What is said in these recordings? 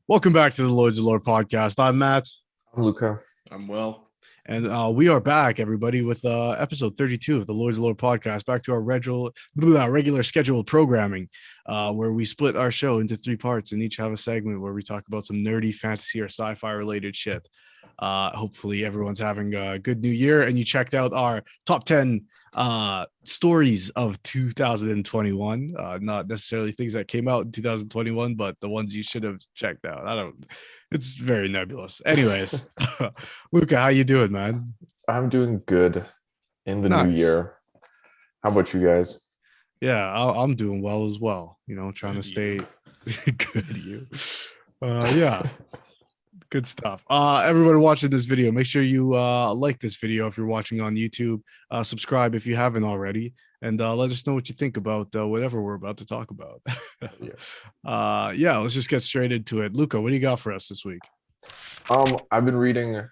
Welcome back to the Lords of Lore podcast. I'm Matt, I'm Luca. I'm well. and we are back, everybody, with episode 32 of the Lords of Lore podcast. Back to our regular scheduled programming, where we split our show into three parts and each have a segment where we talk about some nerdy fantasy or sci-fi related shit. Hopefully, everyone's having a good new year, and you checked out our top 10 stories of 2021, not necessarily things that came out in 2021, but the ones you should have checked out. It's very nebulous. Anyways, Luca, how you doing, man? I'm doing good in the new Nice. year. How about you guys? Yeah, I'm doing well as well. Trying to stay good. Yeah. Good stuff. Everybody watching this video, make sure you like this video if you're watching on YouTube. Subscribe if you haven't already, and let us know what you think about whatever we're about to talk about. Let's just get straight into it. Luca, what do you got for us this week? I've been reading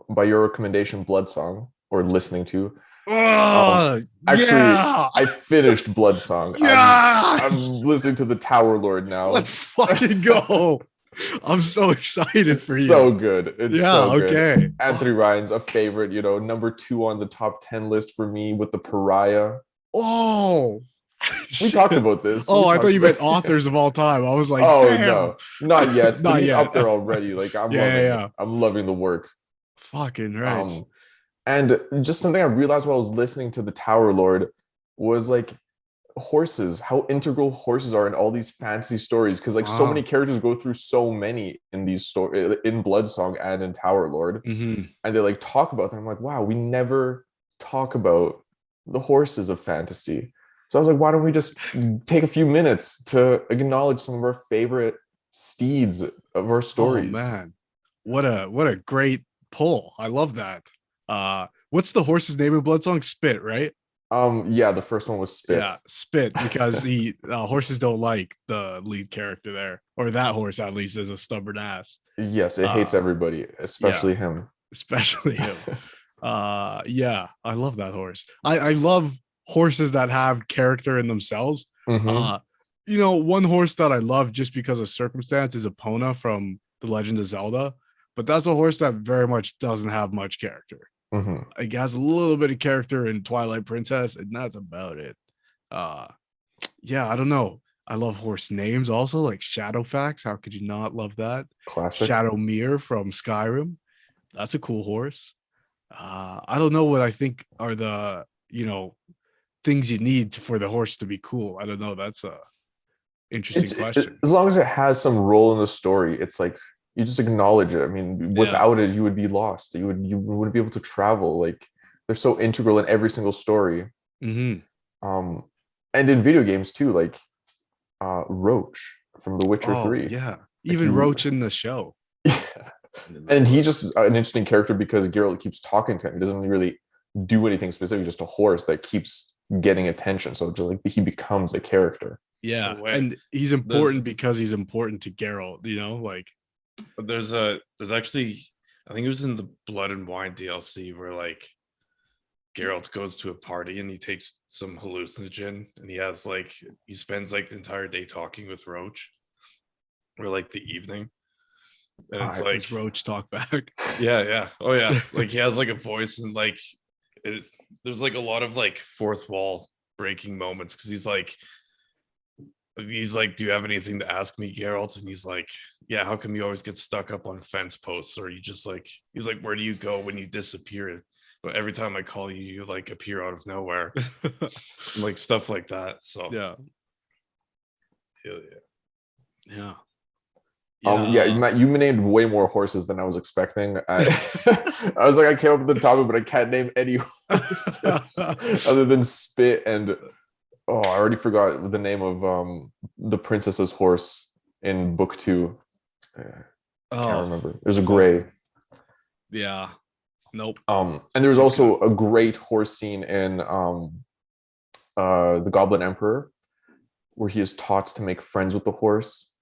by your recommendation Blood Song, or listening to. Yeah! I finished Blood Song. Yes! I'm listening to the Tower Lord now. Let's fucking go. I'm so excited for you. So good. It's so good. Okay. Anthony Ryan's a favorite, number 2 on the top 10 list for me with The Pariah. Oh, we talked about this. Oh, I thought you meant authors of all time. I was like, oh, damn. No, not yet. Not he's yet. up there already. Like I'm loving the work. Fucking right. And just something I realized while I was listening to the Tower Lord was like horses, how integral horses are in all these fantasy stories, because like so many characters go through so many in these stories, in Blood Song and in Tower Lord, and they like talk about them. I'm like, wow, we never talk about the horses of fantasy. So I was like, why don't we just take a few minutes to acknowledge some of our favorite steeds of our stories? Oh man, what a great pull. I love that. What's the horse's name in Blood Song? Spit, right? Yeah, the first one was Spit. Yeah, Spit, because horses don't like the lead character there, or that horse at least is a stubborn ass. Yes, it hates everybody, especially him. Especially him. Yeah, I love that horse. I love horses that have character in themselves. One horse that I love just because of circumstance is Epona from The Legend of Zelda, but that's a horse that very much doesn't have much character. It has a little bit of character in Twilight Princess, and that's about it. I don't know. I love horse names also, like Shadowfax. How could you not love that? Classic. Shadowmere from Skyrim. That's a cool horse. I don't know what I think are the things you need for the horse to be cool. I don't know. That's a interesting question. As long as it has some role in the story, it's like you just acknowledge it. I mean, without it, you would be lost. You wouldn't be able to travel. Like they're so integral in every single story. And in video games too, like Roach from The Witcher 3. Yeah, even Roach in the show. Yeah. And he's just an interesting character because Geralt keeps talking to him. He doesn't really do anything specific, just a horse that keeps getting attention. So just like he becomes a character. Yeah, and he's important because he's important to Geralt, like. But there's actually, I think it was in the Blood and Wine DLC where like Geralt goes to a party and he takes some hallucinogen and he spends like the entire day talking with Roach, or like the evening, and it's like does Roach talk back. Yeah. Oh yeah. Like he has like a voice, and like there's like a lot of like fourth wall breaking moments, because he's like, do you have anything to ask me, Geralt? And he's like, yeah, how come you always get stuck up on fence posts? Or you just like, he's like, where do you go when you disappear? But every time I call you, you like appear out of nowhere. Like stuff like that. So yeah. Matt, you named way more horses than I was expecting. I was like, I came up with the topic, but I can't name any horses other than Spit and I already forgot the name of the princess's horse in book 2. I can't remember. There's a gray. Yeah. Nope. And there was also a great horse scene in The Goblin Emperor, where he is taught to make friends with the horse,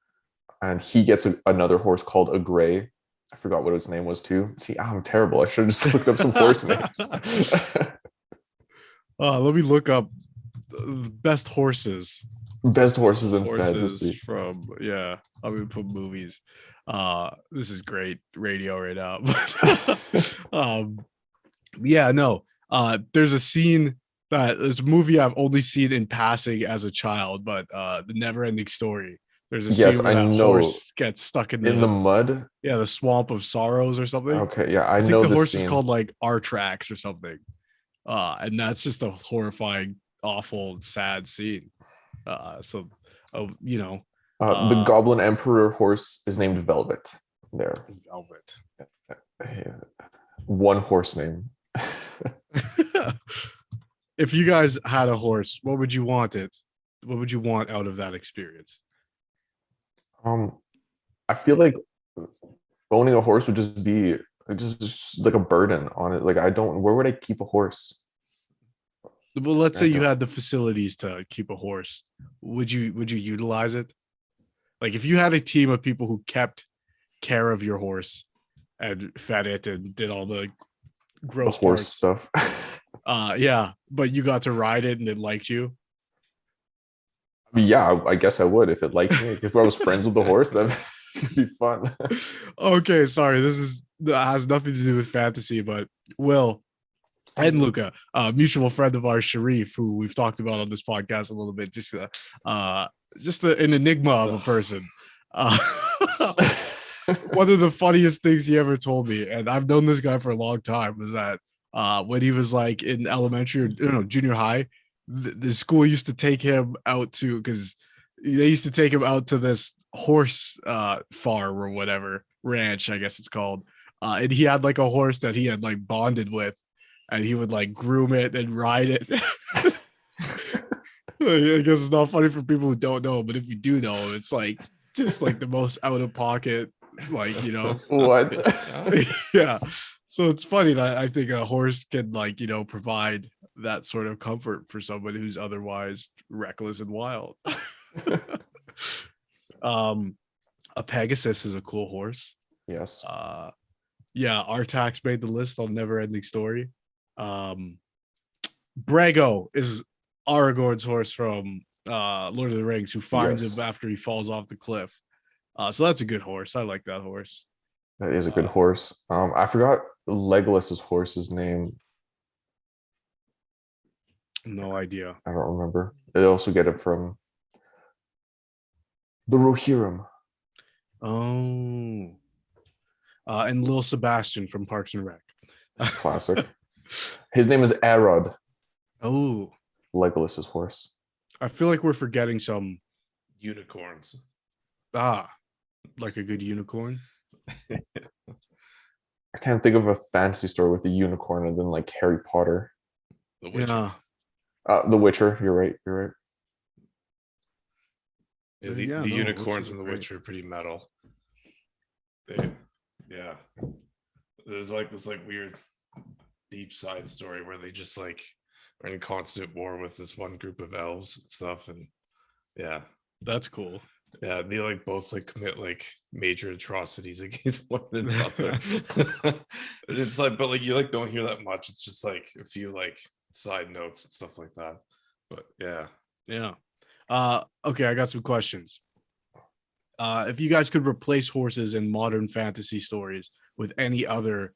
and he gets another horse called a gray. I forgot what its name was too. See, I'm terrible. I should have just looked up some horse names. Let me look up best horses in fantasy from I'm gonna put movies. This is great radio right now. But, yeah, no. There's a scene that there's a movie I've only seen in passing as a child, but the Never Ending Story. There's a scene Yes, where I that know. horse gets stuck in In the the mud. swamp of sorrows or something. Okay, yeah, I I think know the this horse is scene. called like Artrax or something. And that's just a horrifying, awful, sad scene. So, you know, The Goblin Emperor horse is named Velvet. There, Velvet. yeah. One horse name. If you guys had a horse, what would you want it? What would you want out of that experience? I feel like owning a horse would just be just like a burden on it. Like I don't. Where would I keep a horse? Well, let's I say you don't. had the facilities to keep a horse. Would you utilize it? Like if you had a team of people who kept care of your horse and fed it and did all the The gross horse parts. stuff. Yeah, but you got to ride it and it liked you. Yeah, I guess I would if it liked me. If I was friends with the horse, that could be fun. Okay, sorry. That has nothing to do with fantasy, but Will and Luca, mutual friend of ours, Sharif, who we've talked about on this podcast a little bit, just an enigma of a person. One of the funniest things he ever told me, and I've known this guy for a long time, was that when he was like in elementary or junior high, the school used to take him out to because they used to take him out to this horse farm or whatever ranch, I guess it's called. And he had like a horse that he had like bonded with, and he would like groom it and ride it. I guess it's not funny for people who don't know, but if you do know, it's like just like the most out of pocket, like What? yeah. So it's funny that I think a horse can like provide that sort of comfort for somebody who's otherwise reckless and wild. A Pegasus is a cool horse. Yes. Yeah, Artax made the list on Never Ending Story. Brago is Aragorn's horse from Lord of the Rings, who finds him after he falls off the cliff. So that's a good horse. I like that horse. That is a good horse. I forgot Legolas's horse's name. No idea. I don't remember. They also get it from the Rohirrim. Oh. And Lil Sebastian from Parks and Rec. Classic. His name is Arod. Oh. Legolas's horse. I feel like we're forgetting some unicorns. Like a good unicorn. I can't think of a fantasy story with a unicorn other than like Harry Potter. The Witcher. Yeah. The Witcher. You're right. Yeah, the unicorns in The Witcher are pretty metal. There's like this like weird deep side story where they just like are in constant war with this one group of elves and stuff, and yeah, that's cool. Yeah, they like both like commit like major atrocities against one another. It's like, but like you like don't hear that much. It's just like a few like side notes and stuff like that. But yeah. Okay, I got some questions. If you guys could replace horses in modern fantasy stories with any other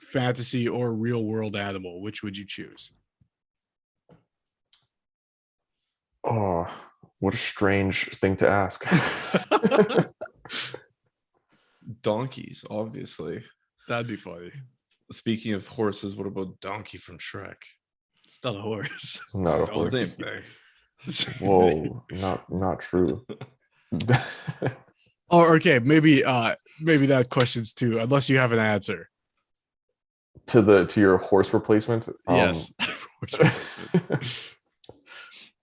fantasy or real world animal, which would you choose? Oh, what a strange thing to ask. Donkeys, obviously. That'd be funny. Speaking of horses, what about Donkey from Shrek? It's not a horse. It's not a horse. Same thing. Whoa, not true. Or okay, maybe that question's too, unless you have an answer. To your horse replacement? Yes.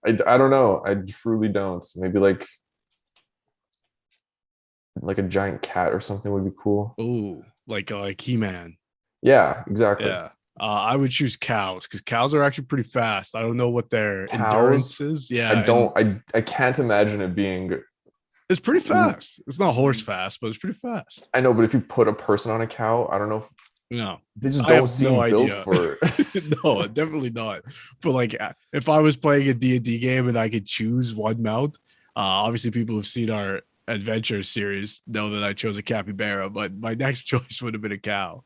I don't know. I truly don't. Maybe like a giant cat or something would be cool. Oh, like He-Man. Yeah, exactly. Yeah. I would choose cows because cows are actually pretty fast. I don't know what their endurance is. Yeah. I can't imagine it being. It's pretty fast. It's not horse fast, but it's pretty fast. I know, but if you put a person on a cow, I don't know. No, they just don't seem built for. No, definitely not. But like, if I was playing a D&D game and I could choose one mount, obviously people have seen our adventure series know that I chose a capybara, but my next choice would have been a cow.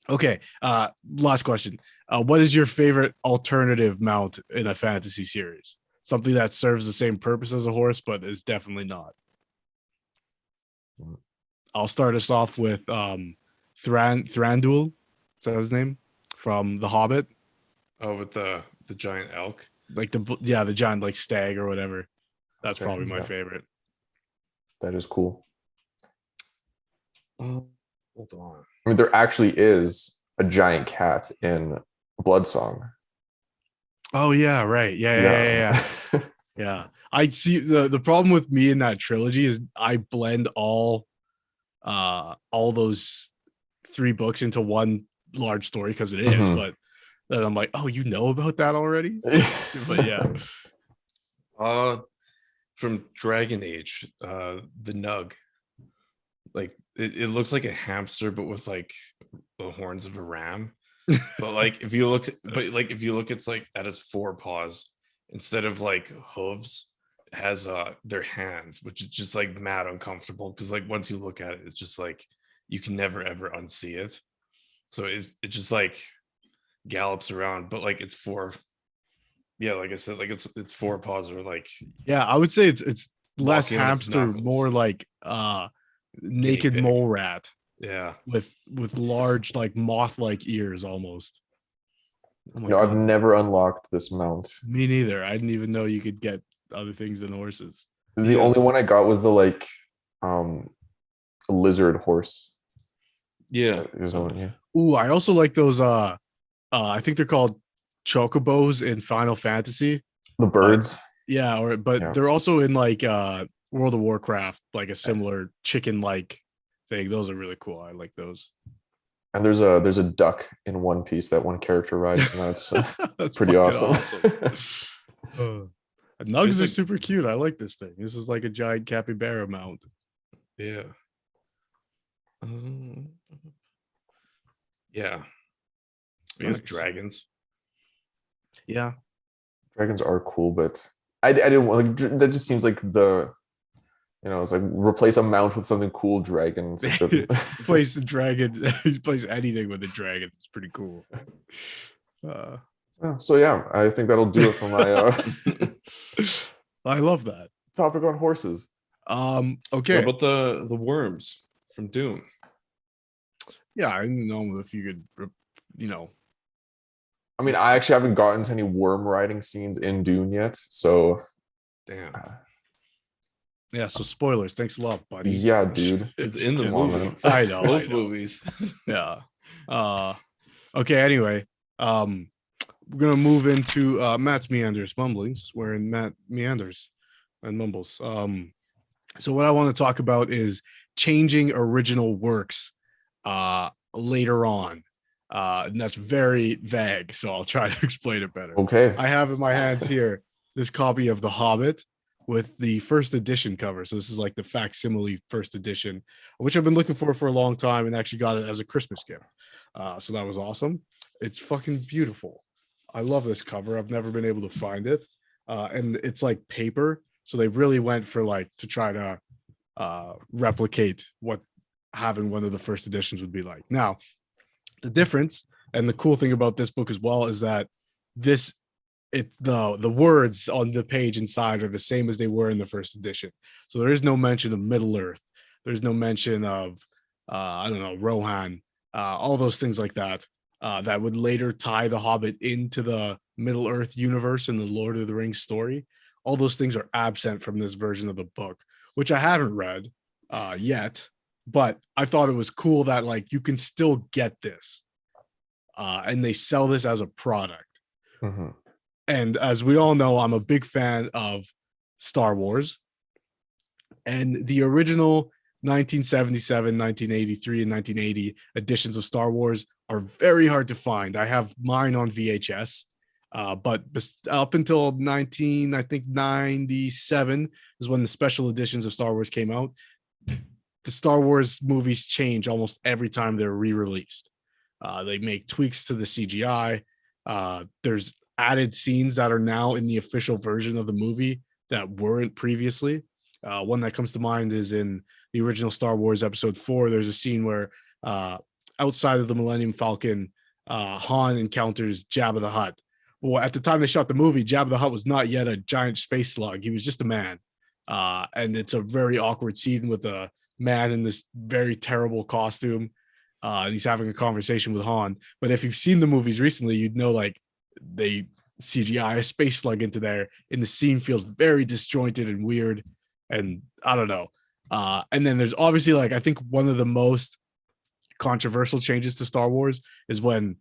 Okay. Last question. What is your favorite alternative mount in a fantasy series? Something that serves the same purpose as a horse, but is definitely not. I'll start us off with Thranduil. Is that his name? From The Hobbit. Oh, with the giant elk. Like the giant like stag or whatever. That's Okay, probably my yeah. favorite. That is cool. Hold on. I mean, there actually is a giant cat in Bloodsong. Oh yeah, right. Yeah. Yeah. I see the problem with me in that trilogy is I blend all those 3 books into one large story because it is, Mhm. but then I'm like, oh, you know about that already? But yeah. From Dragon Age, the Nug. Like it looks like a hamster, but with like the horns of a ram. But like if you look, it's like at its forepaws instead of like hooves, it has their hands, which is just like mad uncomfortable because like once you look at it, it's just like you can never ever unsee it. So it just like gallops around, but like it's yeah, like I said, like it's forepaws are like Yeah, I would say it's less walking on its hamster, knuckles. more like naked pig. mole rat Yeah. with large like moth-like ears almost. Oh my No, I've god. never unlocked this mount. Me neither. I didn't even know you could get other things than horses. The only one I got was the like lizard horse. Yeah. There's no one, yeah. Ooh, I also like those I think they're called chocobos in Final Fantasy. The birds. Yeah, but Yeah. they're also in like World of Warcraft, like a similar chicken-like thing. Those are really cool. I like those. And there's a duck in One Piece that one character rides, and that's That's pretty awesome. Nugs are super cute. I like this thing. This is like a giant capybara mount. Yeah. Yeah. I guess Nice. dragons. Yeah. Dragons are cool, but I didn't want like that. Just seems like it's like replace a mount with something cool. Dragons. Like Place the dragon. Place anything with a dragon. It's pretty cool. So yeah, I think that'll do it for my I love that topic on horses. Okay. What about the worms from Doom? Yeah, I didn't know if you could, I mean, I actually haven't gotten to any worm riding scenes in Dune yet, so Damn. Yeah, so spoilers. Thanks a lot, buddy. Yeah, dude. It's in the Come on, movie. man. I know. Both movies. Yeah. Okay, anyway. We're gonna move into Matt's meanders mumblings, wherein Matt meanders and mumbles. So what I want to talk about is changing original works later on. And that's very vague, so I'll try to explain it better. Okay. I have in my hands here this copy of The Hobbit with the first edition cover. So this is like the facsimile first edition, which I've been looking for a long time and actually got it as a Christmas gift. So that was awesome. It's fucking beautiful. I love this cover. I've never been able to find it. And it's like paper. So they really went for like to try to replicate what having one of the first editions would be like. Now, the difference and the cool thing about this book as well is that the words on the page inside are the same as they were in the first edition. So there is no mention of Middle Earth. There's no mention of I don't know, Rohan, all those things like that. That would later tie the Hobbit into the Middle Earth universe and the Lord of the Rings story. All those things are absent from this version of the book, which I haven't read yet, but I thought it was cool that like you can still get this, and they sell this as a product. Mm-hmm. And as we all know, I'm a big fan of Star Wars, and the original 1977, 1983, and 1980 editions of Star Wars are very hard to find. I have mine on VHS, but up until 1997 is when the special editions of Star Wars came out. The Star Wars movies change almost every time they're re-released. They make tweaks to the CGI. There's added scenes that are now in the official version of the movie that weren't previously. One that comes to mind is in the original Star Wars Episode 4. There's a scene where outside of the Millennium Falcon, Han encounters Jabba the Hutt. Well, at the time they shot the movie, Jabba the Hutt was not yet a giant space slug. He was just a man. And it's a very awkward scene with a man in this very terrible costume. And he's having a conversation with Han. But if you've seen the movies recently, you'd know like they CGI a space slug into there, and the scene feels very disjointed and weird. And I don't know. And then there's obviously like I think one of the most controversial changes to Star Wars is when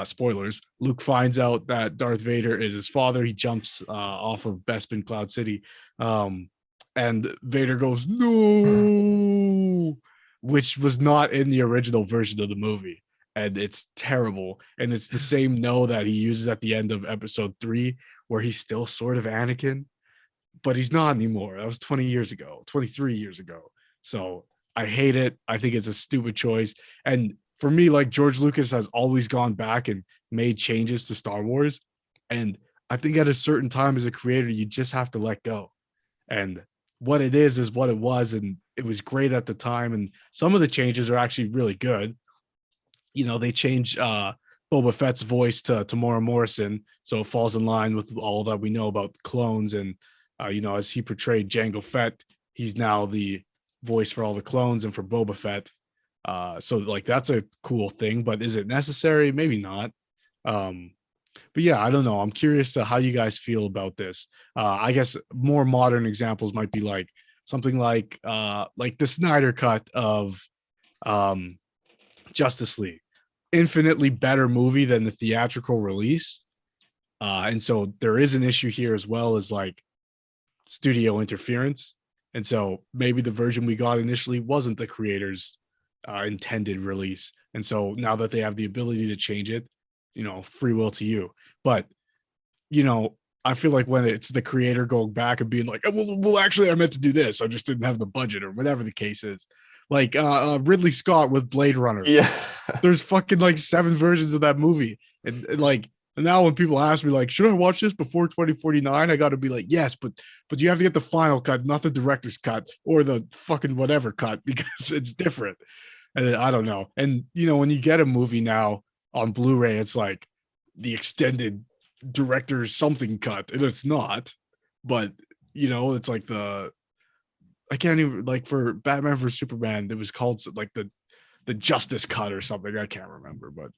spoilers, Luke finds out that Darth Vader is his father. He jumps off of Bespin Cloud City. And Vader goes, no, which was not in the original version of the movie. And it's terrible. And it's the same no that he uses at the end of Episode 3, where he's still sort of Anakin, but he's not anymore. That was 20 years ago, 23 years ago. So I hate it. I think it's a stupid choice. And for me, like George Lucas has always gone back and made changes to Star Wars. And I think at a certain time as a creator, you just have to let go. And what it is what it was. And it was great at the time. And some of the changes are actually really good. You know, they changed Boba Fett's voice to Tamora Morrison. So it falls in line with all that we know about clones. And, you know, as he portrayed Jango Fett, he's now the voice for all the clones and for Boba Fett. So like that's a cool thing, but is it necessary? Maybe not. But yeah, I don't know. I'm curious to how you guys feel about this. I guess more modern examples might be like something like the Snyder cut of Justice League. Infinitely better movie than the theatrical release. And so there is an issue here as well as like studio interference. And so maybe the version we got initially wasn't the creator's intended release. And so now that they have the ability to change it, you know, free will to you. But, you know, I feel like when it's the creator going back and being like, oh, well, actually, I meant to do this. I just didn't have the budget or whatever the case is. Like Ridley Scott with Blade Runner. Yeah. There's fucking like 7 versions of that movie. And now when people ask me like, should I watch this before 2049? I got to be like, yes, but you have to get the final cut, not the director's cut or the fucking whatever cut, because it's different. And I don't know. And, you know, when you get a movie now on Blu-ray, it's like the extended director's something cut, and it's not. But, you know, it's like I can't even, like for Batman vs Superman, it was called like the Justice Cut or something. I can't remember, but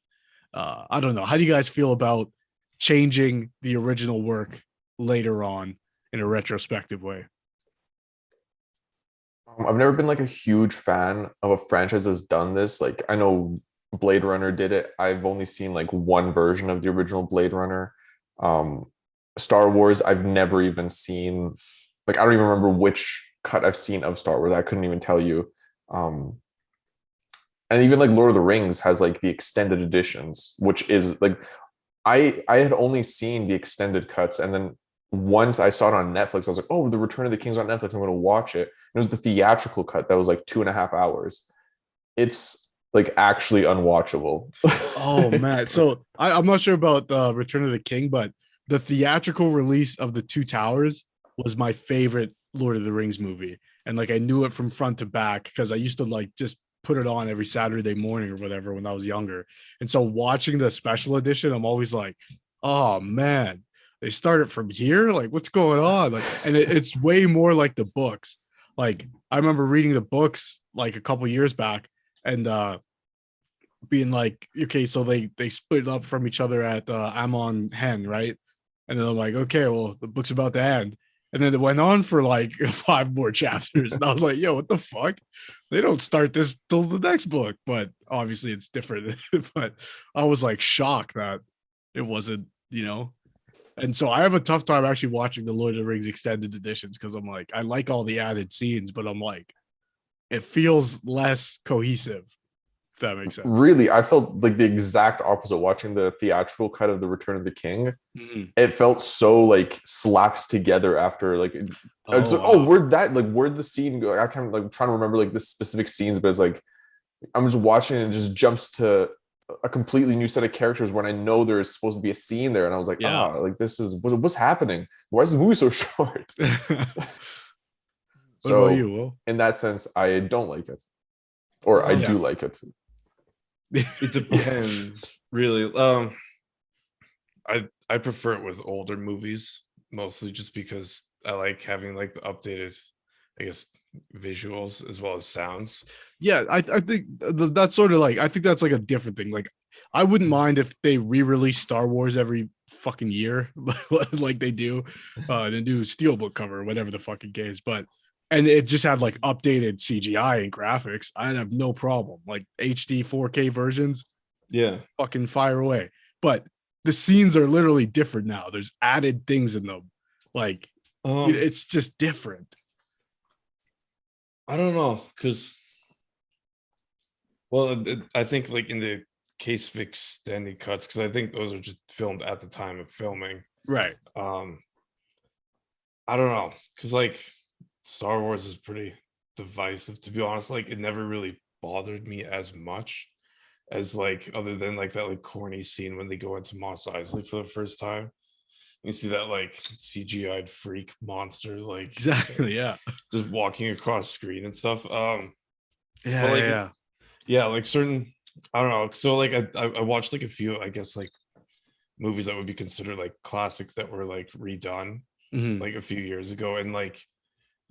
I don't know. How do you guys feel about changing the original work later on in a retrospective way? I've never been like a huge fan of a franchise that's done this. Like I know Blade Runner did it. I've only seen like one version of the original Blade Runner. Star Wars, I've never even seen. Like I don't even remember which cut I've seen of Star Wars. I couldn't even tell you. And even like Lord of the Rings has like the extended editions, which is like I had only seen the extended cuts, and then once I saw it on Netflix, I was like, oh, the Return of the King's on Netflix. I'm going to watch it. And it was the theatrical cut that was like 2.5 hours. It's like actually unwatchable. Oh man. So I'm not sure about Return of the King, but the theatrical release of The Two Towers was my favorite Lord of the Rings movie. And like I knew it from front to back because I used to like just put it on every Saturday morning or whatever when I was younger. And so watching the special edition, I'm always like, oh man, they started from here. Like, what's going on? Like, and it's way more like the books. Like, I remember reading the books like a couple years back and being like, okay, so they split up from each other at Amon Hen, right? And then I'm like, okay, well, the book's about to end. And then it went on for like 5 more chapters. And I was like, yo, what the fuck? They don't start this till the next book. But obviously it's different. But I was like shocked that it wasn't, you know. And so I have a tough time actually watching the Lord of the Rings extended editions because I'm like, I like all the added scenes, but I'm like, it feels less cohesive, if that makes sense. Really, I felt like the exact opposite watching the theatrical cut of The Return of the King. Mm-hmm. It felt so like slapped together after like, I was like, oh, where'd the scene go? I can't like trying to remember like the specific scenes, but it's like, I'm just watching and it just jumps to a completely new set of characters when I know there's supposed to be a scene there. And I was like, like this is what's happening? Why is the movie so short? What about So you, Will? in that sense, I don't like it, or I Yeah. do like it. It depends, really. I prefer it with older movies, mostly just because I like having like the updated, I guess, visuals as well as sounds. Yeah, I think that's sort of like, I think that's like a different thing. Like, I wouldn't mind if they re-release Star Wars every fucking year, like they do, the new Steelbook cover or whatever the fucking case. But and it just had like updated CGI and graphics. I'd have no problem. Like HD 4K versions, Yeah. fucking fire away. But the scenes are literally different now. There's added things in them. Like it's just different. I don't know, because well, I think like in the case of extended cuts, because I think those are just filmed at the time of filming. Right. I don't know, because like Star Wars is pretty divisive, to be honest. Like it never really bothered me as much as like other than like that like corny scene when they go into Mos Eisley for the first time. You see that like CGI'd freak monster like Exactly. Yeah. just walking across screen and stuff. Yeah. But like Yeah. yeah, like certain, I don't know. So like I watched like a few, I guess, like movies that would be considered like classics that were like redone Mhm. like a few years ago, and like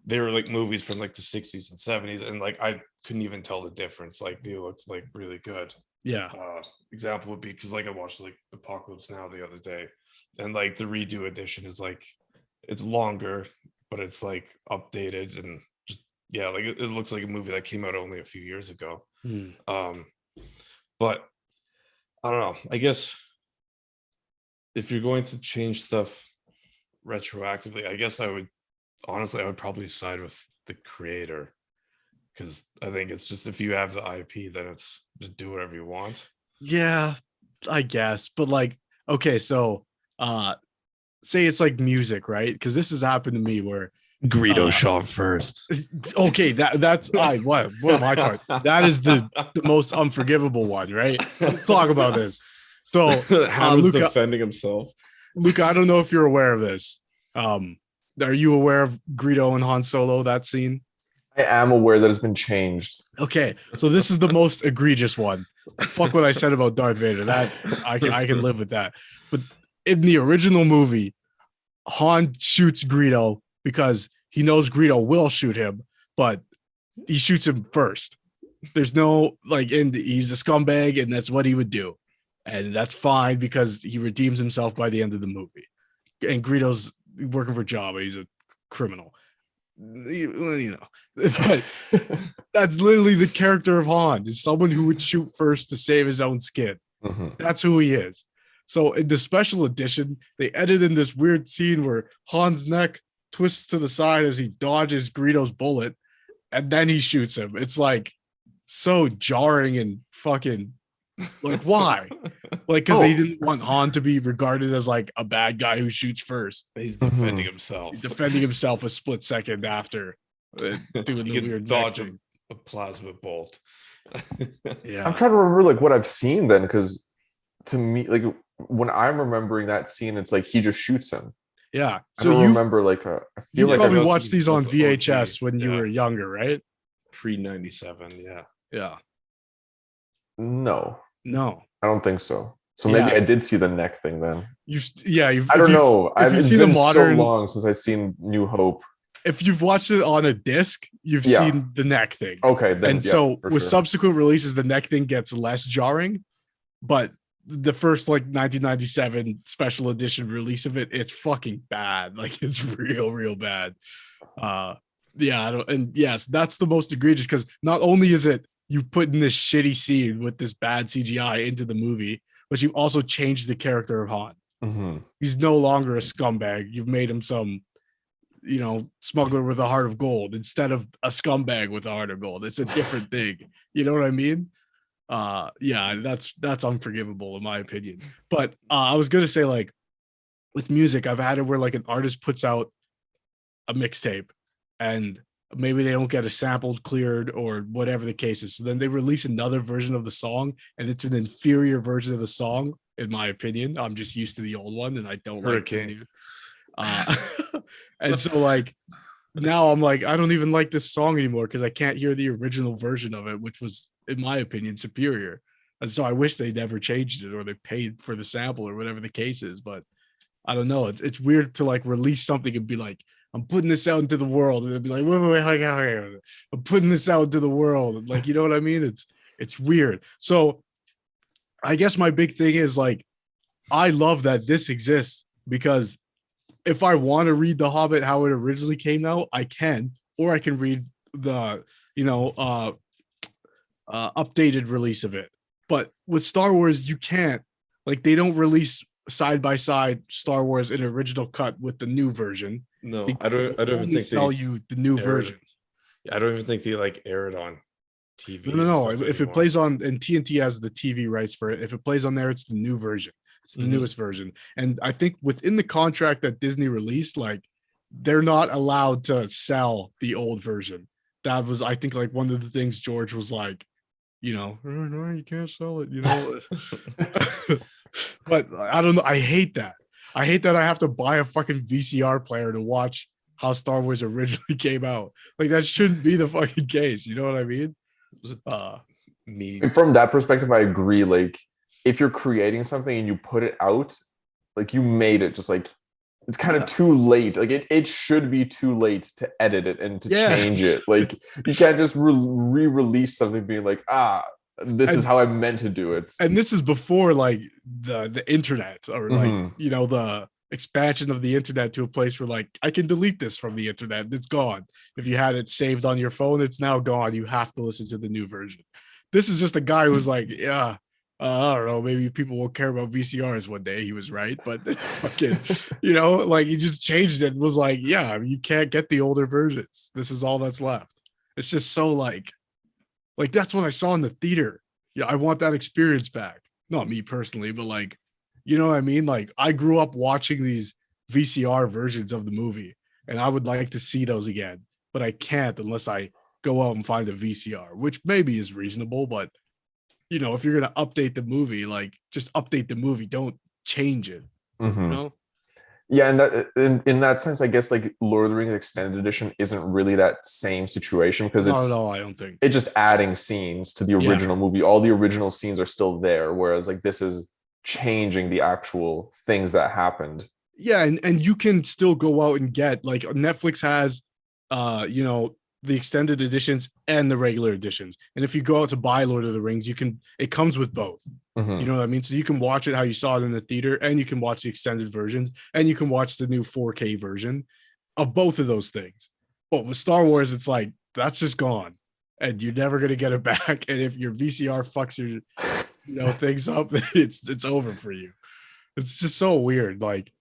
they were like movies from like the 60s and 70s, and like I couldn't even tell the difference. Like they looked like really good. Yeah. Example would be because like I watched like Apocalypse Now the other day, and like the redo edition is like it's longer, but it's like updated and just yeah, like it looks like a movie that came out only a few years ago. Mm. But I don't know. I guess if you're going to change stuff retroactively, I guess I would honestly I would probably side with the creator, because I think it's just if you have the IP, then it's just do whatever you want. Yeah, I guess. But like, okay, so say it's like music, right? Because this has happened to me where Greedo shot first. okay, that's what am I talking? That is the most unforgivable one, right? Let's talk about this. So Hanno's Luca, defending himself. Luca, I don't know if you're aware of this. Are you aware of Greedo and Han Solo, that scene? I am aware that it's been changed. Okay, so this is the most egregious one. Fuck what I said about Darth Vader. That I can live with that. But in the original movie, Han shoots Greedo because he knows Greedo will shoot him, but he shoots him first. There's no like, and he's a scumbag, and that's what he would do, and that's fine because he redeems himself by the end of the movie. And Greedo's working for Jabba; he's a criminal, you know. But that's literally the character of Han, is someone who would shoot first to save his own skin. Mm-hmm. That's who he is. So in the special edition, they edit in this weird scene where Han's neck twists to the side as he dodges Greedo's bullet, and then he shoots him. It's like so jarring and fucking like, why? Like, because they didn't want Han to be regarded as like a bad guy who shoots first. He's defending himself. He's defending himself a split second after doing the weird dodge thing. a plasma bolt. Yeah, I'm trying to remember like what I've seen then, because to me, like when I'm remembering that scene, it's like he just shoots him. yeah. I don't remember like I You feel like probably I've watched seen- these on that's the OG, VHS when you yeah. were younger, right? Pre-97, yeah. Yeah. No, No. I don't think so. So maybe Yeah. I did see the neck thing then. I don't know. It's been so long since I've seen New Hope. If you've watched it on a disc, you've seen the neck thing. Okay, then, And so with sure. subsequent releases, the neck thing gets less jarring. But the first like 1997 special edition release of it, it's fucking bad. Like it's real bad. Yeah, I don't, and yes, that's the most egregious, because not only is it you put in this shitty scene with this bad CGI into the movie, but you've also changed the character of Han. Mm-hmm. He's no longer a scumbag. You've made him some, smuggler with a heart of gold instead of a scumbag with a heart of gold. It's a different thing. You know what I mean? Yeah, that's unforgivable in my opinion. But I was gonna say, like, with music, I've had it where like an artist puts out a mixtape and maybe they don't get a sample cleared or whatever the case is. So then they release another version of the song, and it's an inferior version of the song, in my opinion. I'm just used to the old one and I don't like the new. And so like now I'm like, I don't even like this song anymore because I can't hear the original version of it, which was, in my opinion, superior. And so I wish they never changed it or they paid for the sample or whatever the case is. But I don't know. It's weird to like release something and be like, I'm putting this out into the world, and they'd be like, wait, I'm putting this out into the world. And like, you know what I mean? It's weird. So I guess my big thing is like, I love that this exists because if I want to read The Hobbit how it originally came out, I can, or I can read the, updated release of it. But with Star Wars, you can't. Like, they don't release side by side Star Wars in original cut with the new version. No, I don't even think tell they you the new version. I don't even think they like air it on TV. No. If it plays on, and TNT has the TV rights for it, if it plays on there, it's the new version. It's the newest version. And I think within the contract that Disney released, like, they're not allowed to sell the old version. That was, I think, like one of the things George was like, no, you can't sell it, But I don't know. I hate that. I have to buy a fucking VCR player to watch how Star Wars originally came out. Like, that shouldn't be the fucking case. You know what I mean? And from that perspective, I agree. Like, if you're creating something and you put it out, like, you made it, just like, it's kind of too late. Like, it should be too late to edit it and to change it. Like, you can't just re-release something being like, this is how I meant to do it. And this is before like the internet, or like, the expansion of the internet to a place where like, I can delete this from the internet. It's gone. If you had it saved on your phone, it's now gone. You have to listen to the new version. This is just a guy who was like, I don't know, maybe people won't care about VCRs one day. He was right, but fucking, like, he just changed it and was like, you can't get the older versions. This is all that's left. It's just so like that's what I saw in the theater. Yeah, I want that experience back. Not me personally, but like, you know what I mean? Like, I grew up watching these VCR versions of the movie, and I would like to see those again, but I can't unless I go out and find a VCR, which maybe is reasonable, but if you're going to update the movie, like, just update the movie. Don't change it. Yeah, and that in that sense, I guess, like, Lord of the Rings Extended Edition isn't really that same situation, because it's not at all. I don't think it's just adding scenes to the original movie. All the original scenes are still there, whereas like this is changing the actual things that happened. Yeah, and you can still go out and get, like, Netflix has, the extended editions and the regular editions. And if you go out to buy Lord of the Rings, it comes with both. You know what I mean? So you can watch it how you saw it in the theater, and you can watch the extended versions, and you can watch the new 4K version of both of those things. But with Star Wars, it's like, that's just gone, and you're never going to get it back. And if your VCR fucks your, things up, it's over for you. It's just so weird. Like,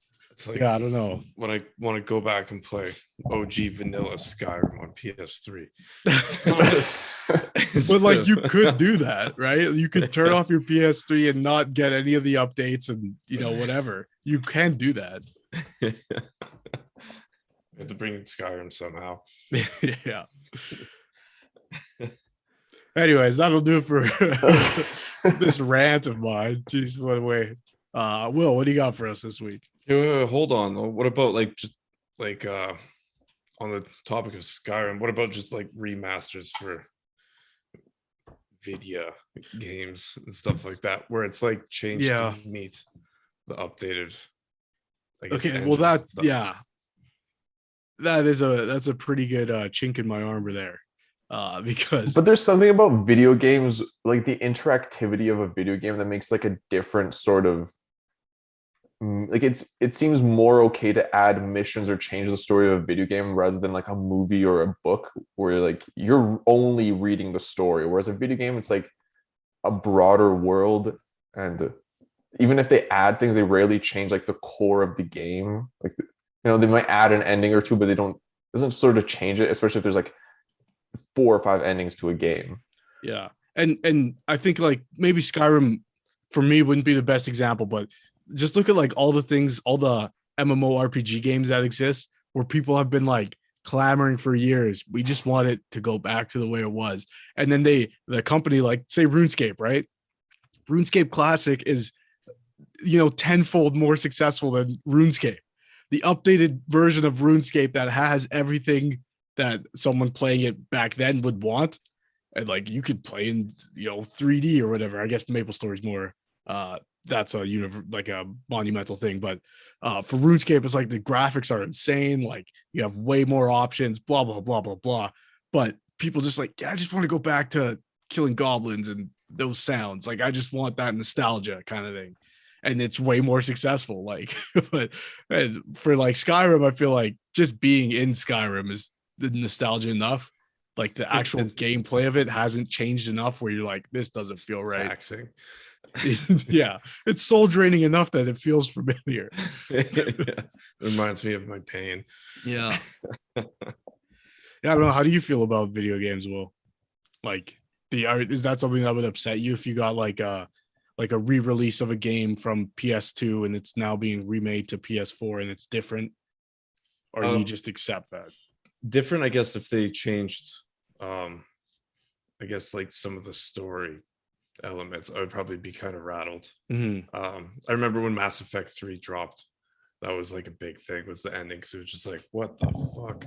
like, I don't know. When I want to go back and play OG vanilla Skyrim on PS3. But like, you could do that, right? You could turn off your PS3 and not get any of the updates and, whatever. You can do that. You have to bring in Skyrim somehow. Yeah. Anyways, that'll do it for this rant of mine. Jeez, what a way. Will, what do you got for us this week? Hold on. What about on the topic of Skyrim, what about just like remasters for video games and stuff like that, where it's like changed to meet the updated, I guess, okay, well, that's that's a pretty good chink in my armor there, because but there's something about video games, like the interactivity of a video game, that makes like a different sort of, like, it seems more okay to add missions or change the story of a video game rather than like a movie or a book where like you're only reading the story, whereas a video game, it's like a broader world, and even if they add things, they rarely change like the core of the game. Like, they might add an ending or two, but doesn't sort of change it, especially if there's like 4 or 5 endings to a game. Yeah, and I think like maybe Skyrim for me wouldn't be the best example, but just look at like all the MMORPG games that exist where people have been like clamoring for years. We just want it to go back to the way it was. And then the company, like, say RuneScape, right? RuneScape Classic is, tenfold more successful than RuneScape. the updated version of RuneScape that has everything that someone playing it back then would want. And like you could play in 3D or whatever. I guess Maple Story's more that's a like a monumental thing. But for RuneScape, it's like the graphics are insane. Like you have way more options, blah, blah, blah, blah, blah. But people just like, yeah, I just want to go back to killing goblins and those sounds. Like I just want that nostalgia kind of thing. And it's way more successful. Like, but for like Skyrim, I feel like just being in Skyrim is the nostalgia enough. Like the actual gameplay of it hasn't changed enough where you're like, this doesn't feel right. Taxing. Yeah, it's soul draining enough that it feels familiar. Yeah. It reminds me of my pain. Yeah. Yeah, I don't know. How do you feel about video games, Will? Like, is that something that would upset you if you got like a re-release of a game from PS2 and it's now being remade to PS4 and it's different? Or do you just accept that? Different, I guess, if they changed I guess like some of the story elements, I would probably be kind of rattled. I remember when Mass Effect 3 dropped, that was like a big thing, was the ending, because it was just like, what the fuck.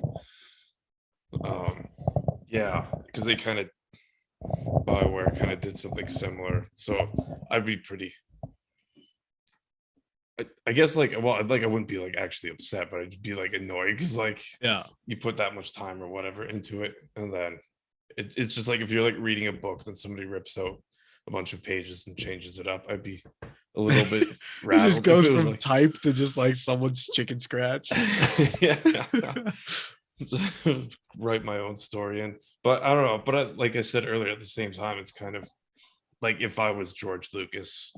Yeah, because they kind of BioWare kind of did something similar, so I'd be pretty, I guess like, well, like I wouldn't be like actually upset, but I'd be like annoyed because like, yeah, you put that much time or whatever into it, and then it's just like if you're like reading a book, then somebody rips out a bunch of pages and changes it up, I'd be a little bit rattled. It just goes from like type to just like someone's chicken scratch. Yeah. Just write my own story in. But I don't know. But like I said earlier, at the same time, it's kind of like if I was George Lucas,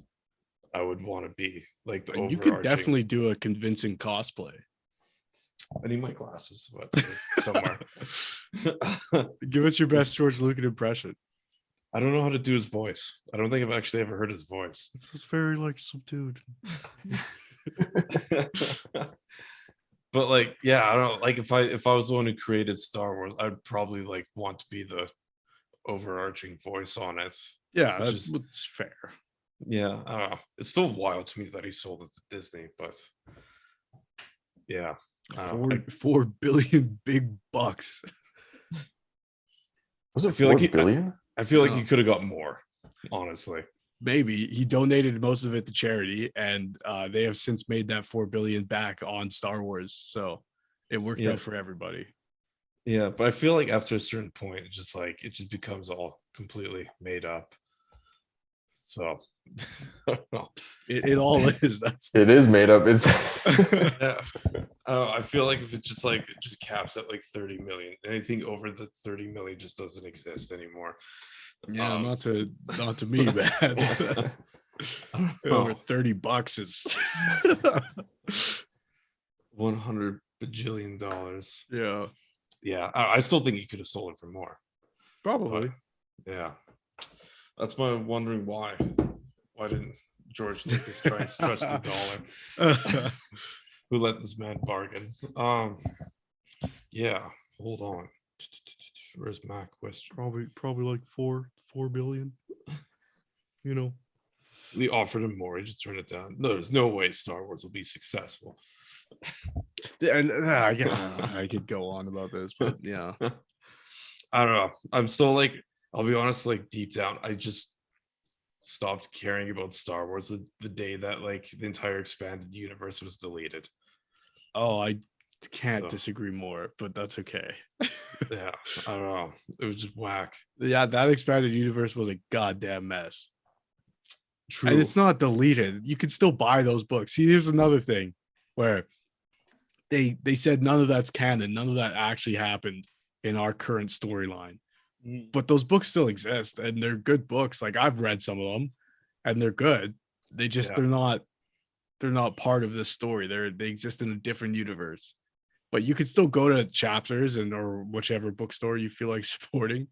I would want to be like the overarching. You could definitely do a convincing cosplay. I need my glasses somewhere. Give us your best George Lucas impression. I don't know how to do his voice. I don't think I've actually ever heard his voice. It's very like subdued. But like, yeah, I don't know. Like if I was the one who created Star Wars, I'd probably like want to be the overarching voice on it. Yeah, that's fair. Yeah, I don't know. It's still wild to me that he sold it to Disney, but yeah. $4 billion big bucks. Was it 4 billion? I feel like he could have got more, honestly. Maybe he donated most of it to charity, and they have since made that $4 billion back on Star Wars, so it worked out for everybody. Yeah, but I feel like after a certain point, it just becomes all completely made up. So it all is. It is made up. It's yeah. I feel like if it just caps at like 30 million, anything over the 30 million just doesn't exist anymore. Yeah, not to me, man. Over $30 is $100 bajillion. Yeah. Yeah, I still think he could have sold it for more. Probably. But, yeah. That's my wondering why. Why didn't George Lucas try and stretch the dollar? Who let this man bargain? Yeah. Hold on. Where's Mac West? Probably like 4 billion. You know. They offered him more. He just turned it down. No, there's no way Star Wars will be successful. And I could go on about this, but yeah. I don't know. I'm still like, I'll be honest, like deep down, I just stopped caring about Star Wars the day that like the entire expanded universe was deleted. Oh, I can't disagree more, but that's okay. Yeah, I don't know. It was just whack. Yeah, that expanded universe was a goddamn mess. True. And it's not deleted. You can still buy those books. See, here's another thing where they said none of that's canon. None of that actually happened in our current storyline. But those books still exist, and they're good books. Like I've read some of them, and they're good. They just they're not part of this story. They exist in a different universe. But you could still go to Chapters or whichever bookstore you feel like supporting,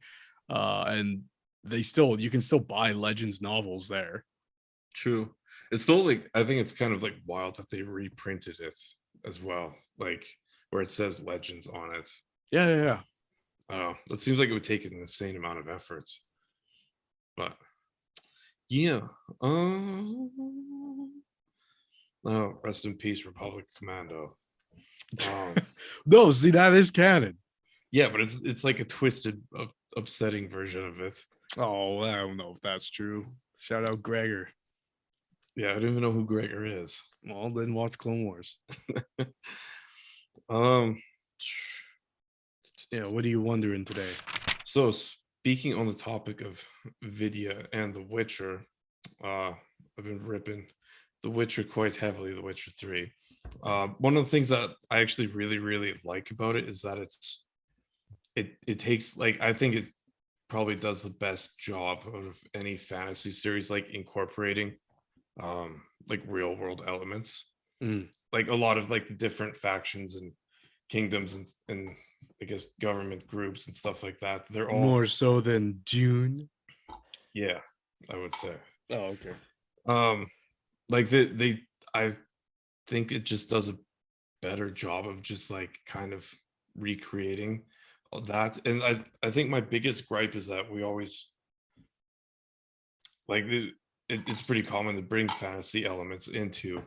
and you can still buy Legends novels there. True. It's still like, I think it's kind of like wild that they reprinted it as well, like where it says Legends on it. Yeah. It seems like it would take an insane amount of effort, but yeah. Oh, rest in peace, Republic Commando. Um, No, see, that is canon. yeah, but it's like a twisted, upsetting version of it. Oh, I don't know if that's true. Shout out Gregor. Yeah, I don't even know who Gregor is. Well, then watch Clone Wars. Um, Yeah, what are you wondering today? so speaking on the topic of Vidya and The Witcher, I've been ripping The Witcher quite heavily, The Witcher 3. One of the things that I actually really, really like about it is that it takes, like, I think it probably does the best job of any fantasy series, like incorporating like real world elements. Mm. Like a lot of like the different factions and kingdoms and I guess government groups and stuff like that. They're all More so than Dune. yeah, I would say. Oh, okay. Like they I think it just does a better job of just like kind of recreating all that. And I think my biggest gripe is that we always like it's pretty common to bring fantasy elements into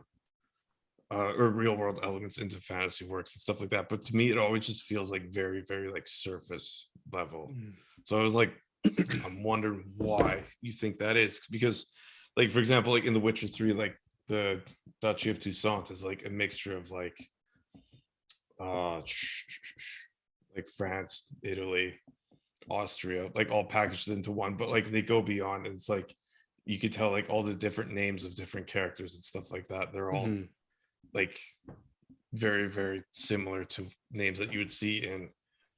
or real world elements into fantasy works and stuff like that. But to me, it always just feels like very, very like surface level. So I was like, I'm wondering why you think that is. Because, like, for example, like in The Witcher 3, like the Duchy of Toussaint is like a mixture of like like France, Italy, Austria, like all packaged into one, but like they go beyond, and it's like you could tell like all the different names of different characters and stuff like that. They're all like very, very similar to names that you would see in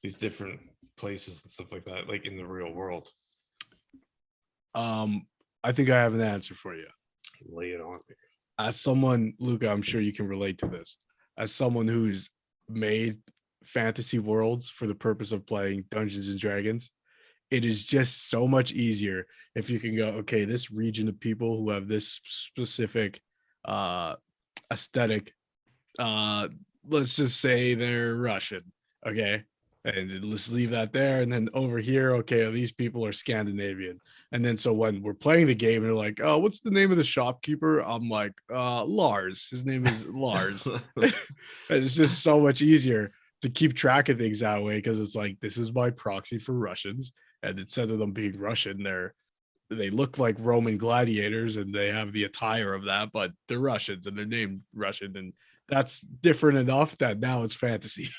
these different places and stuff like that, like in the real world. I think I have an answer for you. Lay it on me. As someone, Luca, I'm sure you can relate to this. As someone who's made fantasy worlds for the purpose of playing Dungeons and Dragons, it is just so much easier if you can go, okay, this region of people who have this specific aesthetic, let's just say they're Russian, okay, and let's leave that there. And then over here, okay, these people are Scandinavian. And then so when we're playing the game, they're like, oh, what's the name of the shopkeeper? I'm like, Lars. His name is Lars. And it's just so much easier to keep track of things that way, because it's like, this is my proxy for Russians. And instead of them being Russian, they look like Roman gladiators and they have the attire of that, but they're Russians and they're named Russian. And that's different enough that now it's fantasy.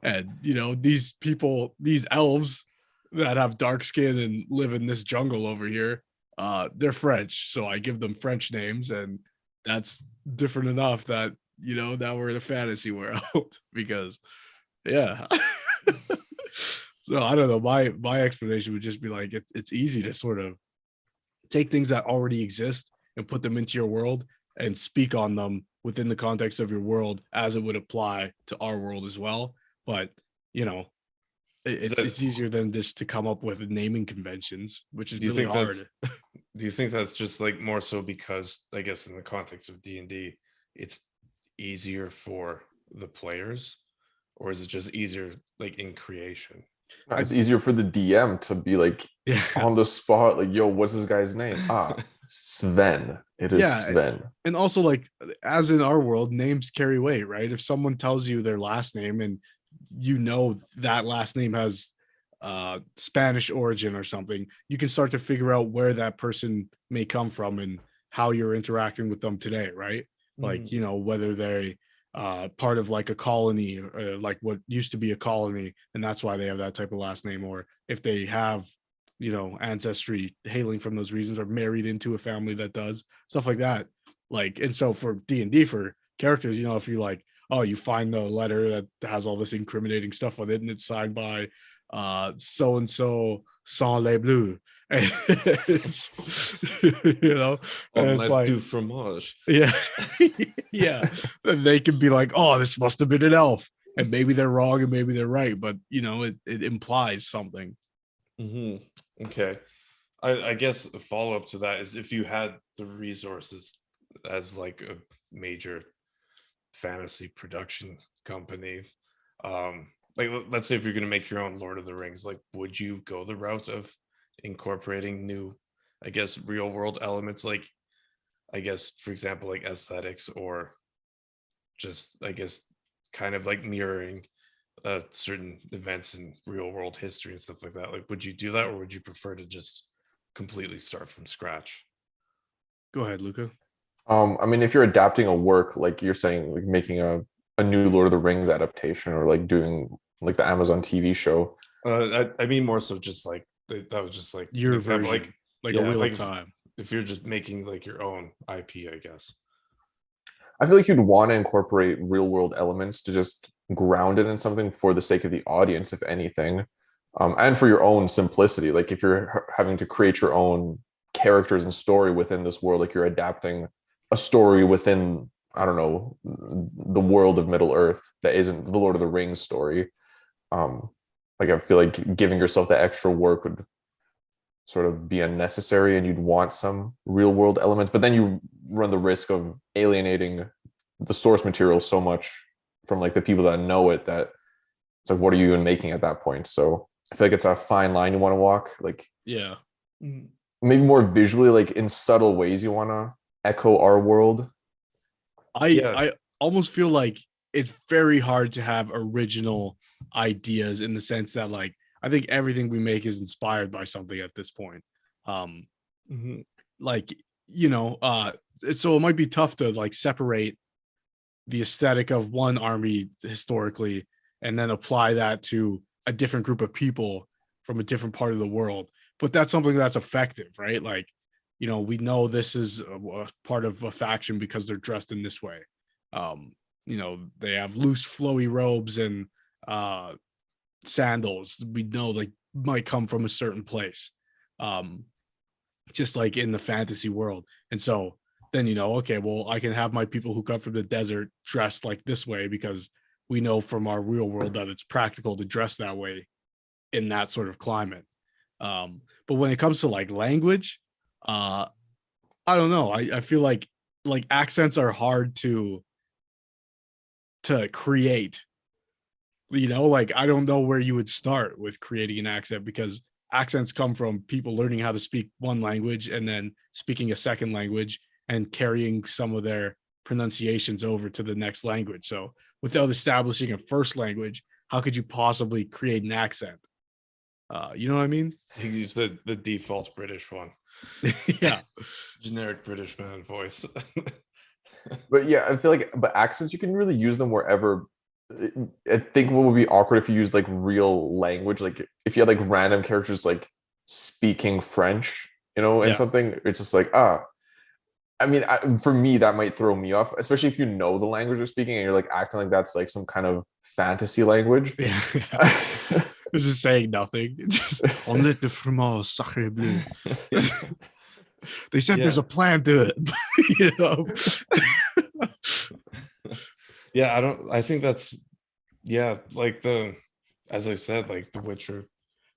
And, you know, these people, these elves that have dark skin and live in this jungle over here, they're French. So I give them French names, and that's different enough that, you know, now we're in a fantasy world because, yeah. So I don't know. My explanation would just be like, it's easy to sort of take things that already exist and put them into your world and speak on them within the context of your world as it would apply to our world as well. But, you know, it's easier than just to come up with naming conventions, which is really hard. Do you think that's just like more so because, I guess, in the context of D&D, it's easier for the players, or is it just easier like in creation? It's easier for the DM to be like on the spot, like, yo, what's this guy's name? Sven. It is Sven. And also, like, as in our world, names carry weight, right? If someone tells you their last name and you know that last name has Spanish origin or something, you can start to figure out where that person may come from and how you're interacting with them today, right? Like, you know, whether they part of like a colony, like what used to be a colony, and that's why they have that type of last name, or if they have, you know, ancestry hailing from those regions, or married into a family that does stuff like that. Like, and so for D&D, for characters, you know, if you like, oh, you find the letter that has all this incriminating stuff on it and it's signed by so and so sans les bleus. And you know, and it's like du fromage. Yeah. Yeah. And they can be like, oh, this must have been an elf. And maybe they're wrong and maybe they're right, but you know, it implies something. Okay. I guess a follow-up to that is, if you had the resources as like a major fantasy production company, like let's say if you're going to make your own Lord of the Rings, like would you go the route of incorporating new, I guess, real world elements, like, I guess, for example, like aesthetics, or just, I guess, kind of like mirroring certain events in real world history and stuff like that. Like, would you do that, or would you prefer to just completely start from scratch? Go ahead, Luca. I mean, if you're adapting a work, like you're saying, like making a new Lord of the Rings adaptation, or like doing like the Amazon TV show. I mean more so just like that was just like Your an example, version, like yeah, a Wheel like of Time. if you're just making like your own IP, I guess. I feel like you'd want to incorporate real world elements to just ground it in something for the sake of the audience, if anything, and for your own simplicity. Like if you're having to create your own characters and story within this world, like you're adapting a story within, I don't know, the world of Middle Earth that isn't the Lord of the Rings story. Um, like I feel like giving yourself that extra work would sort of be unnecessary, and you'd want some real world elements, but then you run the risk of alienating the source material so much from like the people that know it, that it's like, what are you even making at that point? So I feel like it's a fine line you want to walk, like Yeah. maybe more visually, like in subtle ways you want to echo our world. I almost feel like it's very hard to have original ideas, in the sense that, like, I think everything we make is inspired by something at this point. Like, so it might be tough to like separate the aesthetic of one army historically and then apply that to a different group of people from a different part of the world. But that's something that's effective, right? Like, we know this is a part of a faction because they're dressed in this way. They have loose flowy robes and sandals. We know they might come from a certain place, just like in the fantasy world. And so then, okay, well, I can have my people who come from the desert dressed like this way because we know from our real world that it's practical to dress that way in that sort of climate. But when it comes to like language, I don't know. I feel like accents are hard to create. Like, I don't know where you would start with creating an accent, because accents come from people learning how to speak one language and then speaking a second language and carrying some of their pronunciations over to the next language. So without establishing a first language, how could you possibly create an accent? You know what I mean? You use the default British one. Yeah. Generic British man voice. But yeah, I feel like, but accents, you can really use them wherever. I think what would be awkward if you used like real language, like if you had like random characters like speaking French, and something, it's just like, I mean, for me, that might throw me off, especially if you know the language you're speaking and you're like acting like that's like some kind of fantasy language. Yeah. It's just saying nothing. Omelette de fromage sacré bleu. They said there's a plan to it. Yeah, I think that's, like as I said, like The Witcher,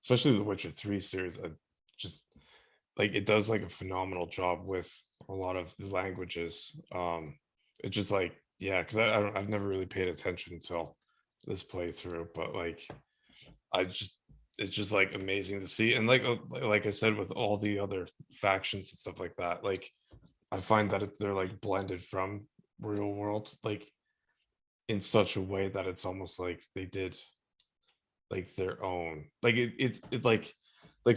especially the Witcher 3 series, just like it does like a phenomenal job with a lot of the languages. It's just like, because I've never really paid attention until this playthrough, but like it's just like amazing to see. And like I said, with all the other factions and stuff like that, like I find that they're like blended from real world, like in such a way that it's almost like they did like their own, like it's like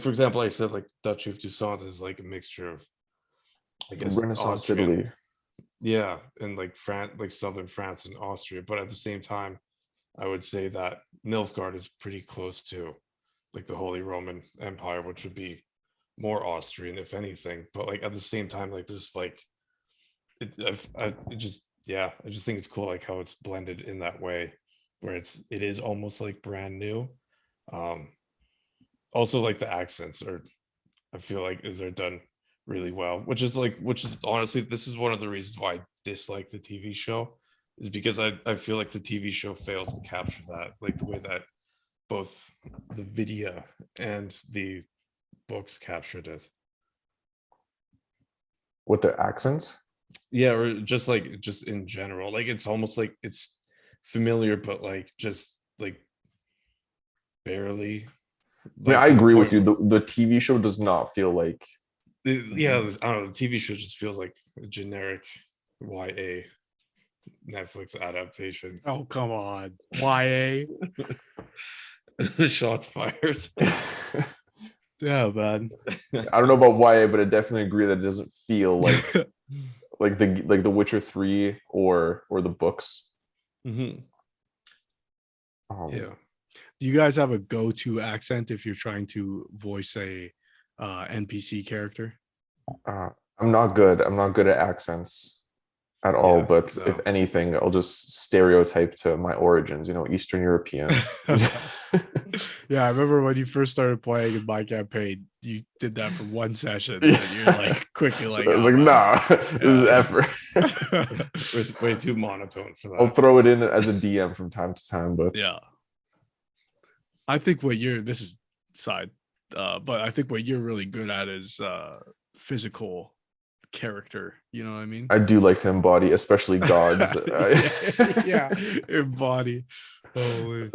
for example, I said like Duchy of Toussaint is like a mixture of, I guess, Renaissance Austrian, Italy. and like France, like southern France and Austria. But at the same time, I would say that Nilfgaard is pretty close to like the Holy Roman Empire, which would be more Austrian, if anything. But like at the same time, like there's like I just think it's cool, like how it's blended in that way, where it is almost like brand new. Also, like the accents are, I feel like they're done really well, which is honestly, this is one of the reasons why I dislike the TV show, is because I feel like the TV show fails to capture that, like the way that both the video and the books captured it. With their accents? Yeah, or just in general, like it's almost like it's familiar, but like just like barely. Like, I agree with you. The TV show does not feel like. I don't know. The TV show just feels like a generic YA. Netflix adaptation. Oh, come on. YA. Shots fired. Yeah, man. I don't know about YA, but I definitely agree that it doesn't feel like the Witcher 3 or the books. Mm-hmm. Yeah. Do you guys have a go-to accent if you're trying to voice a NPC character? I'm not good at accents at all, Yeah, but no. if anything, I'll just stereotype to my origins, Eastern European. Yeah, I remember when you first started playing in my campaign, you did that for one session, and you're like quickly like, I was "Oh, like, man." nah, this is effort. It's way too monotone for that. I'll throw it in as a DM from time to time, but Yeah. I think this is side, but I think what you're really good at is physical character. You know what I mean? I do like to embody, especially gods. Yeah, embody. Holy.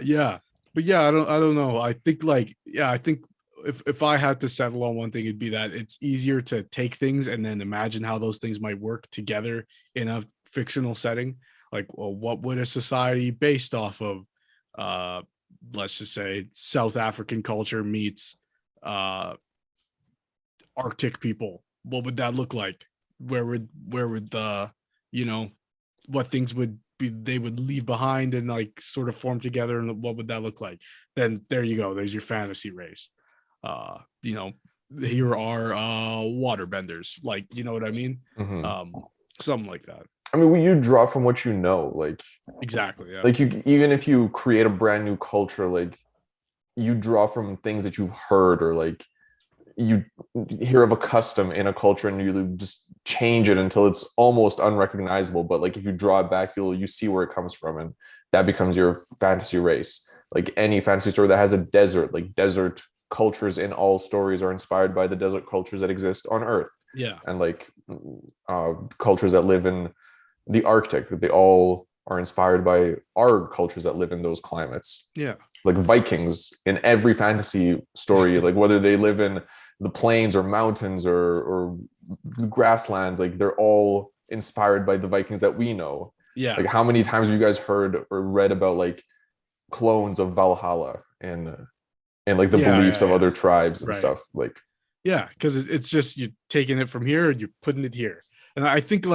Yeah, but yeah, I don't know. I think I think if I had to settle on one thing, it'd be that it's easier to take things and then imagine how those things might work together in a fictional setting. Like, well, what would a society based off of, let's just say, South African culture meets Arctic people? What would that look like? Where would what things would be they would leave behind and like sort of form together, and what would that look like? Then there you go. There's your fantasy race. Here are waterbenders, like, you know what I mean? Mhm. Something like that. I mean, you draw from what you know, like Exactly. Yeah. like you even if you create a brand new culture, like you draw from things that you've heard, or like you hear of a custom in a culture and you just change it until it's almost unrecognizable. But like if you draw it back, you see where it comes from, and that becomes your fantasy race. Like any fantasy story that has a desert, like desert cultures in all stories are inspired by the desert cultures that exist on Earth. Yeah. And like cultures that live in the Arctic, they all are inspired by our cultures that live in those climates. Yeah. Like Vikings in every fantasy story, like whether they live in the plains or mountains or grasslands, like they're all inspired by the Vikings that we know. Yeah. Like how many times have you guys heard or read about like clones of Valhalla and like the beliefs of other tribes and stuff? Like, yeah, because it's just you're taking it from here and you're putting it here. And I think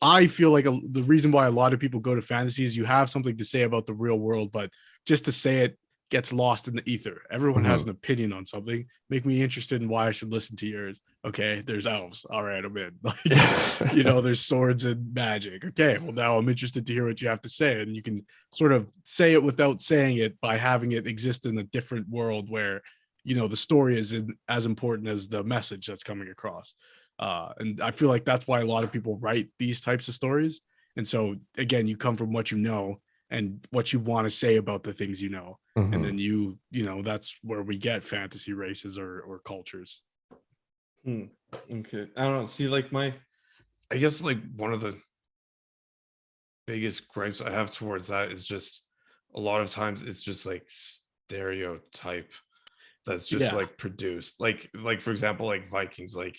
I feel like the reason why a lot of people go to fantasy is you have something to say about the real world, but just to say it gets lost in the ether. Everyone has an opinion on something. Make me interested in why I should listen to yours. Okay, there's elves. All right, I'm in. Like, there's swords and magic. Okay, well, now I'm interested to hear what you have to say. And you can sort of say it without saying it by having it exist in a different world where, the story is as important as the message that's coming across. And I feel like that's why a lot of people write these types of stories. And so, again, you come from what you know and what you want to say about the things you know. And then that's where we get fantasy races or cultures. Okay. I don't know. See, like I guess like one of the biggest gripes I have towards that is just a lot of times it's just like stereotype that's just like produced. Like for example, like Vikings, like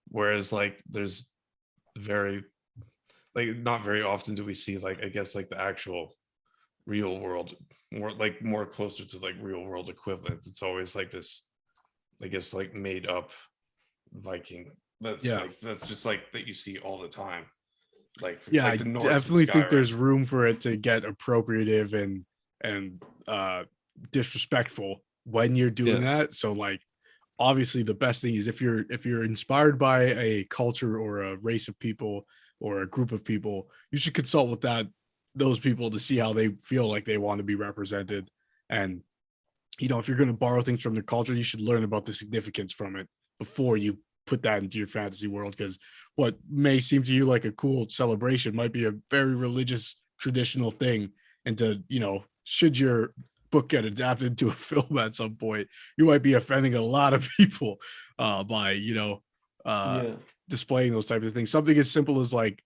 whereas like there's very like not very often do we see like I guess like the actual real world more closer to like real world equivalents. It's always like this I guess like made up Viking that's just like that you see all the time. Like I the Norse definitely think there's room for it to get appropriative and disrespectful when you're doing that. So like obviously the best thing is if you're inspired by a culture or a race of people or a group of people, you should consult with those people to see how they feel like they want to be represented. And if you're going to borrow things from their culture, you should learn about the significance from it before you put that into your fantasy world, because what may seem to you like a cool celebration might be a very religious traditional thing. And should your book get adapted to a film at some point, you might be offending a lot of people by displaying those types of things. Something as simple as like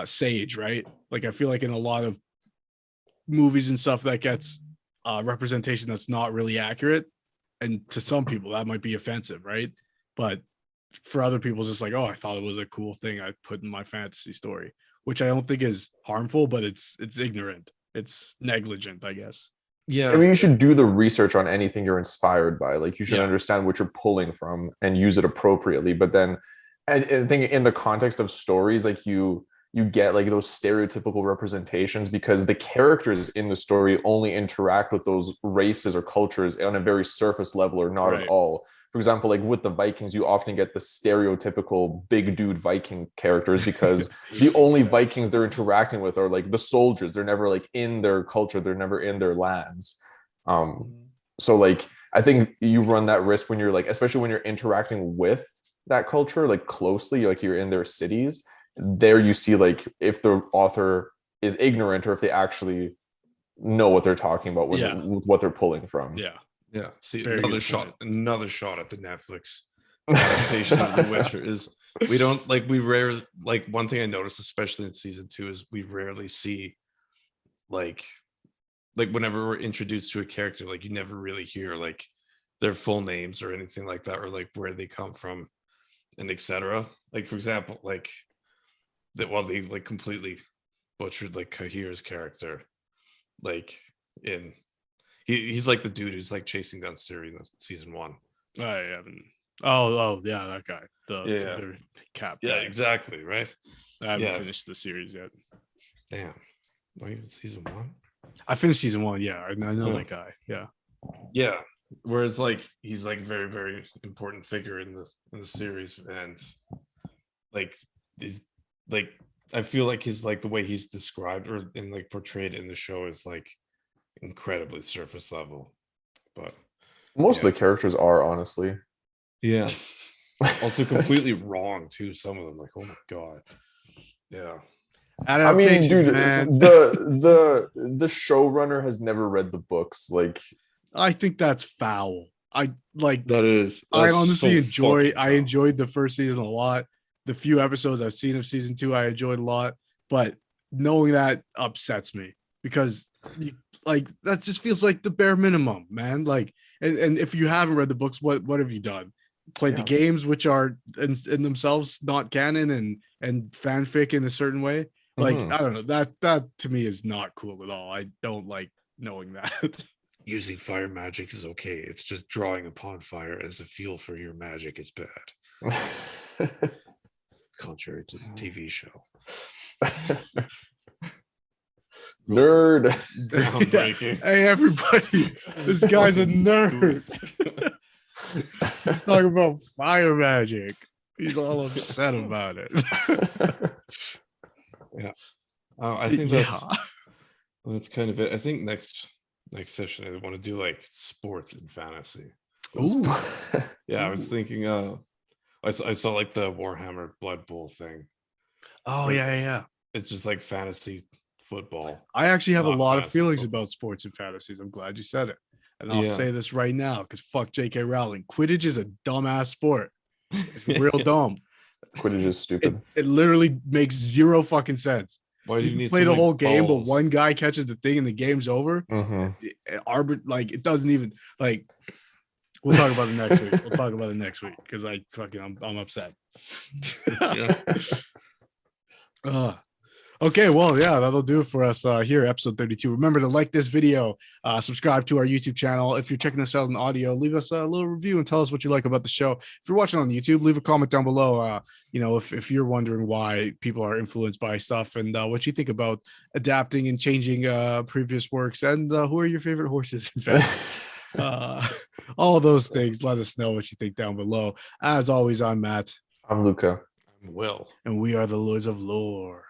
sage, right? Like I feel like in a lot of movies and stuff that gets representation that's not really accurate, and to some people that might be offensive, right? But for other people, it's just like, oh, I thought it was a cool thing I put in my fantasy story. which I don't think is harmful, but it's ignorant. It's negligent, I guess. Yeah. I mean, you should do the research on anything you're inspired by. Like, you should Yeah. understand what you're pulling from and use it appropriately. But then, I think in the context of stories, like you get like those stereotypical representations because the characters in the story only interact with those races or cultures on a very surface level or not at all. For example, like with the Vikings, you often get the stereotypical big dude Viking characters because the only Vikings they're interacting with are like the soldiers. They're never like in their culture. They're never in their lands. So like, I think you run that risk when you're like, especially when you're interacting with that culture, like closely, like you're in their cities. There you see like if the author is ignorant or if they actually know what they're talking about with what they're pulling from. Yeah. See, Very another shot at the Netflix adaptation of The Witcher is we rarely, like, one thing I noticed, especially in season 2, is we rarely see like whenever we're introduced to a character, like you never really hear like their full names or anything like that, or like where they come from and etc. Like, for example, like that while they like completely butchered like Kahir's character, like in he's like the dude who's like chasing down Siri in season 1. I haven't. Oh yeah, that guy, the feather cap. Yeah, guy. exactly, right. I haven't finished the series yet. Damn, not even season 1. I finished season 1. Yeah, I know that guy. Yeah. Whereas like he's like very, very important figure in the series, and like is like I feel like his like the way he's described or and like portrayed in the show is like incredibly surface level, but most of the characters are, honestly. Also completely wrong too, some of them, like, oh my god. I mean, dude, man. the showrunner has never read the books. Like, I think that's foul. I honestly enjoyed the first season a lot. The few episodes I've seen of season 2 I enjoyed a lot, but knowing that upsets me because like that just feels like the bare minimum, man. Like, and if you haven't read the books, what have you done? Played the games, which are in themselves not canon and fanfic in a certain way. Like, I don't know, that to me is not cool at all. I don't like knowing that. Using fire magic is okay. It's just drawing upon fire as a fuel for your magic is bad. Contrary to the TV show. Nerd. Groundbreaking. Hey, everybody, this guy's a nerd. He's talking about fire magic. He's all upset about it. I think that's kind of it. I think next session I want to do like sports and fantasy. Ooh. I was thinking I saw like the Warhammer Blood Bowl thing. Oh yeah. It's just like fantasy football. I actually have a lot of feelings about sports and fantasies. I'm glad you said it. And I'll say this right now because fuck J.K. Rowling. Quidditch is a dumbass sport. It's real dumb. Quidditch is stupid. It literally makes zero fucking sense. Why do you need play the whole game, balls? but one guy catches the thing and the game's over? Like it doesn't even like. We'll talk about it next week. Because I'm upset. Okay, well, that'll do it for us here, episode 32. Remember to like this video, subscribe to our YouTube channel. If you're checking us out in audio, leave us a little review and tell us what you like about the show. If you're watching on YouTube, leave a comment down below. If you're wondering why people are influenced by stuff and what you think about adapting and changing previous works, and who are your favorite horses, in fact. All those things, let us know what you think down below. As always, I'm Matt. I'm Luca. I'm Will. And we are the Lords of Lore.